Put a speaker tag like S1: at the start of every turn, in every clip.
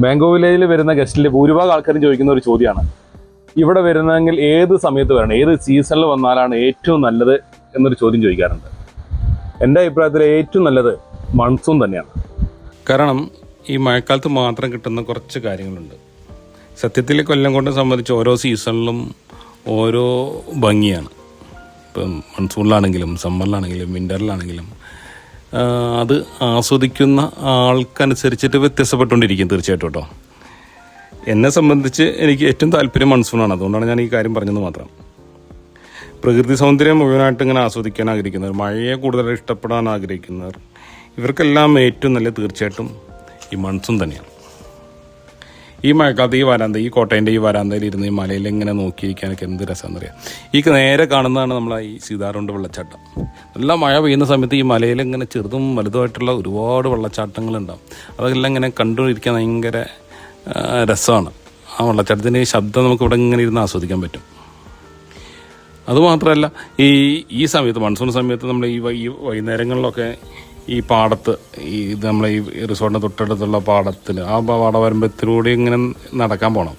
S1: Mango വില്ലേജിൽ വരുന്ന ഗസ്റ്റിൽ ഭൂരിഭാഗം ആൾക്കാരും ചോദിക്കുന്ന ഒരു ചോദ്യമാണ്, ഇവിടെ വരുന്നതെങ്കിൽ ഏത് സമയത്ത് വരണം, ഏത് സീസണിൽ വന്നാലാണ് ഏറ്റവും നല്ലത് എന്നൊരു ചോദ്യം ചോദിക്കാറുണ്ട്. എൻ്റെ അഭിപ്രായത്തിൽ ഏറ്റവും നല്ലത് മൺസൂൺ തന്നെയാണ്. കാരണം ഈ മഴക്കാലത്ത് മാത്രം കിട്ടുന്ന കുറച്ച് കാര്യങ്ങളുണ്ട്. സത്യത്തിൽ കൊല്ലം കൊണ്ട് സംബന്ധിച്ച് ഓരോ സീസണിലും ഓരോ ഭംഗിയാണ്. ഇപ്പം മൺസൂണിലാണെങ്കിലും സമ്മറിലാണെങ്കിലും വിൻ്ററിലാണെങ്കിലും അത് ആസ്വദിക്കുന്ന ആൾക്കനുസരിച്ചിട്ട് വ്യത്യാസപ്പെട്ടുകൊണ്ടിരിക്കും തീർച്ചയായിട്ടും കേട്ടോ. എന്നെ സംബന്ധിച്ച് എനിക്ക് ഏറ്റവും താല്പര്യം മൺസൂണാണ്. അതുകൊണ്ടാണ് ഞാൻ ഈ കാര്യം പറഞ്ഞത് മാത്രം. പ്രകൃതി സൗന്ദര്യം മുഴുവനായിട്ട് ഇങ്ങനെ ആസ്വദിക്കാൻ ആഗ്രഹിക്കുന്നവർ, മഴയെ കൂടുതൽ ഇഷ്ടപ്പെടാൻ ആഗ്രഹിക്കുന്നവർ, ഇവർക്കെല്ലാം ഏറ്റവും നല്ല തീർച്ചയായിട്ടും ഈ മൺസൂൺ തന്നെയാണ്. ഈ മഴക്കാലത്ത് ഈ കോട്ടയൻ്റെ ഈ വരാന്തയിൽ ഇരുന്ന് ഈ മലയിൽ ഇങ്ങനെ നോക്കിയിരിക്കാനൊക്കെ എന്ത് രസമെന്ന് അറിയാം. ഈ നേരെ കാണുന്നതാണ് നമ്മളെ ഈ സീതാർകുണ്ട് വെള്ളച്ചാട്ടം. നല്ല മഴ പെയ്യുന്ന സമയത്ത് ഈ മലയിൽ ഇങ്ങനെ ചെറുതും വലുതുമായിട്ടുള്ള ഒരുപാട് വെള്ളച്ചാട്ടങ്ങളുണ്ടാവും. അതെല്ലാം ഇങ്ങനെ കണ്ടുകൊണ്ടിരിക്കാൻ ഭയങ്കര രസമാണ്. ആ വെള്ളച്ചാട്ടത്തിൻ്റെ ശബ്ദം നമുക്ക് ഇവിടെ ഇങ്ങനെ ഇരുന്ന് ആസ്വദിക്കാൻ പറ്റും. അതുമാത്രമല്ല ഈ സമയത്ത് മൺസൂൺ സമയത്ത് നമ്മൾ ഈ വൈകുന്നേരങ്ങളിലൊക്കെ ഈ പാടത്ത് ഇത് നമ്മളെ ഈ റിസോർട്ടിൻ്റെ തൊട്ടടുത്തുള്ള പാടത്തിൽ ആ പാടവരമ്പത്തിലൂടെ ഇങ്ങനെ നടക്കാൻ പോകണം.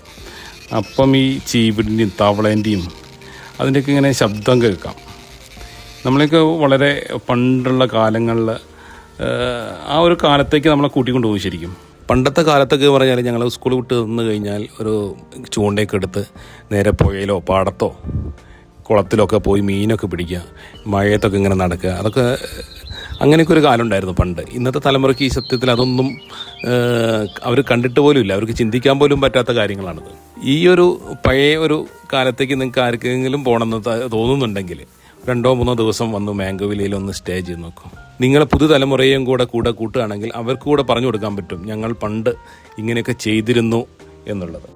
S1: അപ്പം ഈ ചീവിടിൻ്റെയും തവളേൻ്റെയും അതിൻ്റെയൊക്കെ ഇങ്ങനെ ശബ്ദം കേൾക്കാം. നമ്മളൊക്കെ വളരെ പണ്ടുള്ള കാലങ്ങളിൽ ആ ഒരു കാലത്തേക്ക് നമ്മളെ കൂട്ടിക്കൊണ്ടുപോകും. ശരിക്കും പണ്ടത്തെ കാലത്തൊക്കെ പറഞ്ഞാൽ ഞങ്ങൾ സ്കൂൾ വിട്ട് നിന്ന് കഴിഞ്ഞാൽ ഒരു ചൂണ്ടയൊക്കെ എടുത്ത് നേരെ പുഴയിലോ പാടത്തോ കുളത്തിലൊക്കെ പോയി മീനൊക്കെ പിടിക്കുക, മഴയത്തൊക്കെ ഇങ്ങനെ നടക്കുക, അതൊക്കെ അങ്ങനെയൊക്കെ ഒരു കാലം ഉണ്ടായിരുന്നു പണ്ട്. ഇന്നത്തെ തലമുറയ്ക്ക് ഈ സത്യത്തിൽ അതൊന്നും അവർ കണ്ടിട്ട് പോലും ഇല്ല, അവർക്ക് ചിന്തിക്കാൻ പോലും പറ്റാത്ത കാര്യങ്ങളാണിത്. ഈ ഒരു പഴയ ഒരു കാലത്തേക്ക് നിങ്ങൾക്ക് ആർക്കെങ്കിലും പോകണമെന്ന് തോന്നുന്നുണ്ടെങ്കിൽ 2-3 ദിവസം വന്ന് മാംഗോ വില്ലയിൽ ഒന്ന് സ്റ്റേ ചെയ്ത് നോക്കും. നിങ്ങളെ പുതുതലമുറയെയും കൂടെ കൂട്ടുകയാണെങ്കിൽ അവർക്ക് കൂടെ പറഞ്ഞു കൊടുക്കാൻ പറ്റും ഞങ്ങൾ പണ്ട് ഇങ്ങനെയൊക്കെ ചെയ്തിരുന്നു എന്നുള്ളത്.